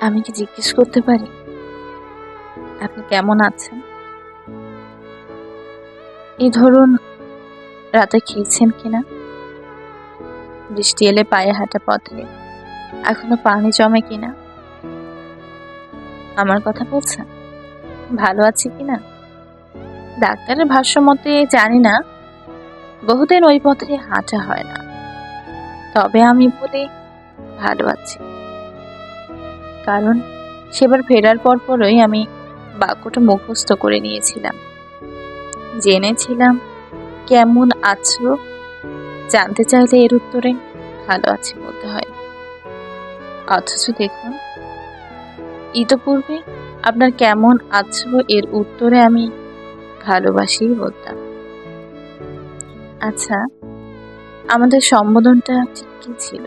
আমি কি জিজ্ঞেস করতে পারি আপনি কেমন আছেন? এই ধরুন, রাতে খেয়েছেন কিনা? বৃষ্টি এলে পায়ে হাঁটা পথে এখনো পানি জমে কিনা? আমার কথা বলছেন? ভালো আছি কিনা? ডাক্তারের ভাষ্য মতে জানি না, বহুদিন ওই পথে হাঁটা হয় না। তবে আমি বলি ভালো আছি, কারণ সেবার ফেরার পরই আমি বাক্যটা মুখস্থ করে নিয়েছিলাম। জেনেছিলাম কেমন আছো জানতে চাইলে এর উত্তরে ভালো আছি বলতে হয়। অথচ দেখুন, ইতপূর্বে আপনার কেমন আছো এর উত্তরে আমি ভালোবাসি বলতাম। আচ্ছা, আমাদের সম্বোধনটা ঠিক কি ছিল?